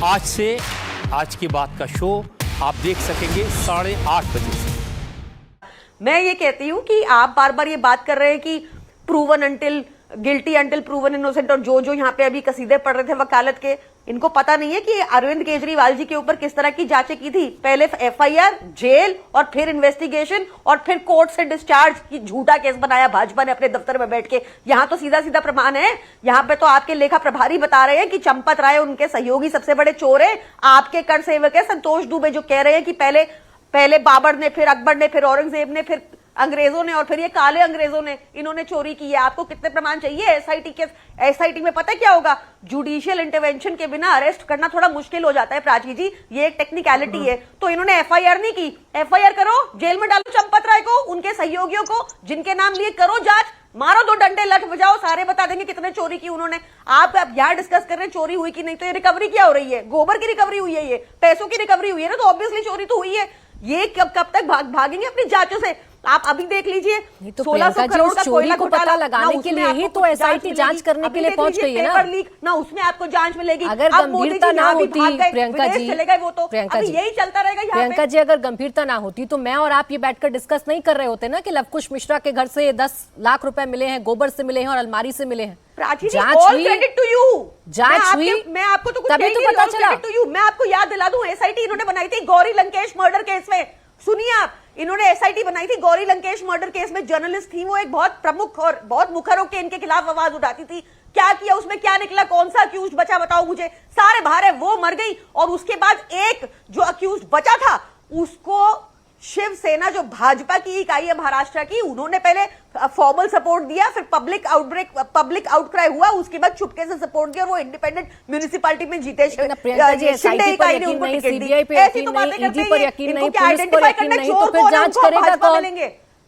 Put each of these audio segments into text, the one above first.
आज से आज की बात का शो आप देख सकेंगे 8:30 बजे से। मैं ये कहती हूं कि आप बार बार ये बात कर रहे हैं कि proven until guilty until proven innocent, और जो यहाँ पे अभी कसीदे पढ़ रहे थे वकालत के, इनको पता नहीं है कि अरविंद केजरीवाल जी के ऊपर किस तरह की जांचें की थी। पहले एफआईआर, जेल, और फिर इन्वेस्टिगेशन, और फिर कोर्ट से डिस्चार्ज की झूठा केस बनाया भाजपा ने अपने दफ्तर में बैठ के। यहां तो सीधा सीधा प्रमाण है। यहां पे तो आपके लेखा प्रभारी बता रहे हैं कि चंपत राय उनके सहयोगी सबसे बड़े चोर है, आपके कर सेवक है संतोष दुबे, जो कह रहे हैं कि पहले बाबर ने, फिर अकबर ने, फिर औरंगजेब ने, फिर अंग्रेजों ने, और फिर ये काले अंग्रेजों ने इन्होंने चोरी की है। आपको कितने प्रमाण चाहिए? एसआईटी के एसआईटी में पता क्या होगा? जुडिशियल इंटरवेंशन के बिना अरेस्ट करना थोड़ा मुश्किल हो जाता है प्राची जी, ये एक टेक्निकलिटी है। तो इन्होंने एफआईआर नहीं की। एफआईआर करो, जेल में डालो चंपत राय को, उनके सहयोगियों को, जिनके नाम लिए करो जांच, मारो 2 डंडे, लठ बजाओ, सारे बता देंगे कितने चोरी की उन्होंने। आप यहाँ डिस्कस कर रहे हैं चोरी हुई कि नहीं, तो ये रिकवरी क्या हो रही है? गोबर की रिकवरी हुई है, ये पैसों की रिकवरी हुई है ना, तो ऑब्वियसली चोरी तो हुई है। ये कब तक भागेंगे अपनी जांचों से? आप अभी देख लीजिए, 1600 करोड़ का कोयला को पता लगाने के लिए ही तो एसआईटी जांच करने के लिए पहुंच गई है ना। पेपर लीक ना, उसमें आपको जांच मिलेगी। अगर गंभीरता ना होती प्रियंका जी, वो तो यही चलता रहेगा। प्रियंका जी, अगर गंभीरता ना होती तो मैं और आप ये बैठकर डिस्कस नहीं कर रहे होते ना कि लवकुश मिश्रा के घर से 10 लाख रुपए मिले हैं, गोबर से मिले हैं और अलमारी से मिले हैं। जांच हुई, जांच हुई, मैं आपको तो कुछ तभी तो पता चला। मैं आपको याद दिला दूं, एसआईटी इन्होंने बनाई थी गौरी लंकेश मर्डर केस में। सुनिए आप, इन्होंने एसआईटी बनाई थी गौरी लंकेश मर्डर केस में। जर्नलिस्ट थी वो, एक बहुत प्रमुख और बहुत मुखर होकर इनके खिलाफ आवाज उठाती थी। क्या किया उसमें, क्या निकला, कौन सा अक्यूज बचा बताओ मुझे? सारे बाहर है, वो मर गई। और उसके बाद एक जो अक्यूज बचा था उसको शिवसेना, जो भाजपा की इकाई है महाराष्ट्र की, उन्होंने पहले फॉर्मल सपोर्ट दिया, फिर पब्लिक आउटक्राई हुआ, उसके बाद चुपके से सपोर्ट दिया और वो इंडिपेंडेंट म्युनिसिपैलिटी में जीते। शिंदे इकाई ने उनको टिकट दी। ऐसी तो बातें करते हैं, पर यकीन नहीं, पुलिस पर यकीन नहीं, तो फिर जांच करेगा कौन?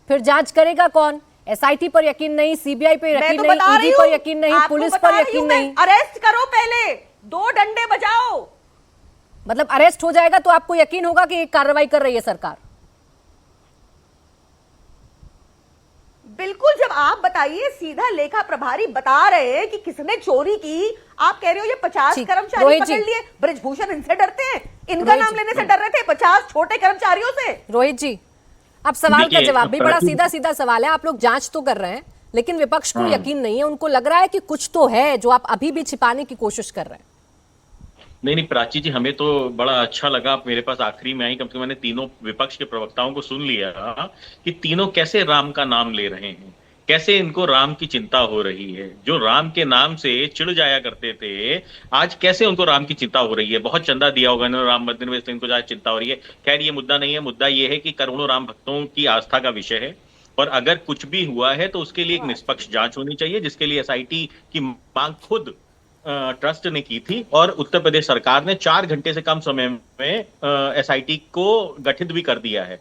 फिर जांच करेगा कौन? एसआईटी पर यकीन नहीं, सीबीआई पर यकीन नहीं, ईडी पर यकीन नहीं, पुलिस पर यकीन नहीं। अरेस्ट करो पहले, 2 डंडे बजाओ। मतलब अरेस्ट हो जाएगा तो आपको यकीन होगा कि कार्रवाई कर रही है सरकार? बिल्कुल। जब आप बताइए, सीधा लेखा प्रभारी बता रहे हैं कि किसने चोरी की। आप कह रहे हो ये 50 कर्मचारी पकड़ लिए, ब्रजभूषण इनसे डरते हैं, इनका नाम लेने से डर रहे थे 50 छोटे कर्मचारियों से। रोहित जी, अब सवाल का जवाब भी बड़ा सीधा सीधा सवाल है। आप लोग जांच तो कर रहे हैं, लेकिन विपक्ष को यकीन नहीं है, उनको लग रहा है कि कुछ तो है जो आप अभी भी छिपाने की कोशिश कर रहे हैं। नहीं प्राची जी, हमें तो बड़ा अच्छा लगा आप मेरे पास आखिरी में आई। कम से कम मैंने तीनों विपक्ष के प्रवक्ताओं को सुन लिया कि तीनों कैसे राम का नाम ले रहे हैं, कैसे इनको राम की चिंता हो रही है। जो राम के नाम से चिढ़ जाया करते थे, आज कैसे उनको राम की चिंता हो रही है। बहुत चंदा दिया होगा इन्होंने राम मंदिर में, इनको ज्यादा चिंता हो रही है। खैर ये मुद्दा नहीं है, मुद्दा ये है कि करोड़ों राम भक्तों की आस्था का विषय है, और अगर कुछ भी हुआ है तो उसके लिए एक निष्पक्ष जांच होनी चाहिए, जिसके लिए एसआईटी की मांग खुद ट्रस्ट ने की थी, और उत्तर प्रदेश सरकार ने 4 घंटे से कम समय में एसआईटी को गठित भी कर दिया है।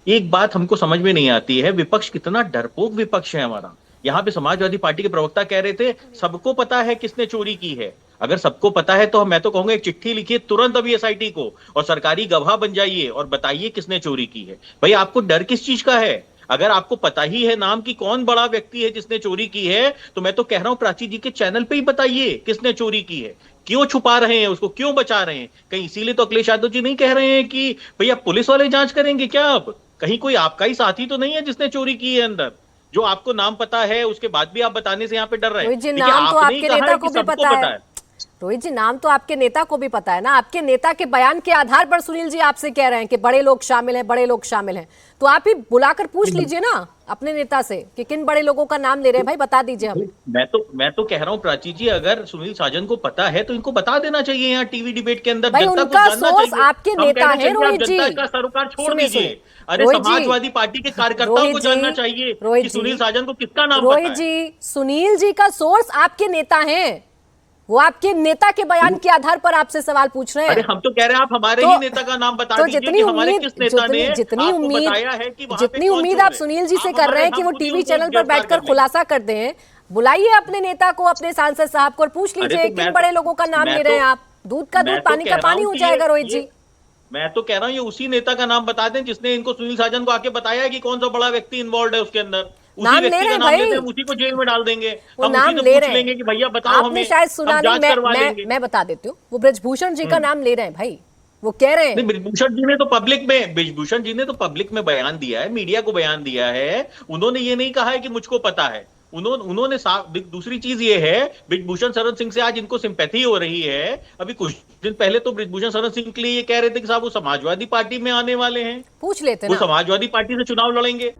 एक बात हमको समझ में नहीं आती है, विपक्ष कितना डरपोक विपक्ष है हमारा। यहाँ पे समाजवादी पार्टी के प्रवक्ता कह रहे थे सबको पता है किसने चोरी की है। अगर सबको पता है तो मैं तो कहूंगा एक चिट्ठी लिखिए तुरंत अभी एसआईटी को, और सरकारी गवाह बन जाइए और बताइए किसने चोरी की है। भाई आपको डर किस चीज का है? अगर आपको पता ही है नाम की कौन बड़ा व्यक्ति है जिसने चोरी की है, तो मैं तो कह रहा हूं प्राची जी के चैनल पे ही बताइए किसने चोरी की है। क्यों छुपा रहे हैं उसको, क्यों बचा रहे हैं? कहीं इसीलिए तो अखिलेश यादव जी नहीं कह रहे हैं कि भैया पुलिस वाले जांच करेंगे क्या? अब कहीं कोई आपका ही साथी तो नहीं है जिसने चोरी की है अंदर, जो आपको नाम पता है उसके बाद भी आप बताने से यहाँ पे डर रहे हैं? नाम तो आपके नेता को भी पता है रोहित जी, नाम तो आपके नेता को भी पता है ना। आपके नेता के बयान के आधार पर सुनील जी आपसे कह रहे हैं कि बड़े लोग शामिल हैं, बड़े लोग शामिल हैं, तो आप ही बुलाकर पूछ लीजिए ना अपने नेता से कि किन बड़े लोगों का नाम ले रहे हैं, भाई बता दीजिए हमें। मैं तो कह रहा हूँ प्राची जी, अगर सुनील साजन को पता है तो इनको बता देना चाहिए यहाँ टीवी डिबेट के अंदर। भाई उनका सोर्स आपके नेता है रोहित जी, का सरोकार छोड़ दीजिए। अरे समाजवादी पार्टी के कार्यकर्ताओं को जानना चाहिए कि सुनील साजन को किसका नाम पता है। रोहित जी, सुनील जी का सोर्स आपके नेता है, वो आपके नेता के बयान के आधार पर आपसे सवाल पूछ रहे हैं। अरे हम तो कह रहे हैं आप हमारे ही नेता का नाम बता दीजिए कि हमारे किस नेता ने आपको बताया है कि वहां पे जितनी उम्मीद आप सुनील जी से कर रहे हैं कि वो टीवी चैनल पर बैठकर खुलासा कर दें, बुलाइए अपने नेता को, अपने सांसद साहब को, और पूछ लीजिए किन बड़े लोगों का नाम ले रहे हैं आप। दूध का दूध, पानी का पानी हो जाएगा रोहित जी। मैं तो कह रहा हूँ ये उसी नेता का नाम बता दें जिसने इनको सुनील साजन को आके बताया है कि कौन सा बड़ा व्यक्ति इन्वॉल्व है उसके अंदर। उसी नाम ले व्यक्ति रहे का हैं नाम भाई। लेते हैं, हम उसी को जेल में डाल देंगे, वो हम नाम उसी से ले पूछ रहे लेंगे हैं। कि भैया बताओ आपने हमें, शायद सुना हम नहीं, जांच करवा लेंगे। मैं बता देती हूँ, वो ब्रजभूषण जी का नाम ले रहे हैं भाई, वो कह रहे नहीं, हैं। ब्रिजभूषण जी ने तो पब्लिक में बयान दिया है, मीडिया को बयान दिया है। उन्होंने ये नहीं कहा है कि मुझको पता है। उन्होंने दूसरी चीज ये है, ब्रिजभूषण शरण सिंह से आज इनको सिंपैथी हो रही है। अभी कुछ दिन पहले तो ब्रिजभूषण शरण सिंह के लिए ये कह रहे थे कि साहब वो समाजवादी पार्टी में आने वाले हैं, पूछ लेते वो ना। समाजवादी पार्टी से चुनाव लड़ेंगे।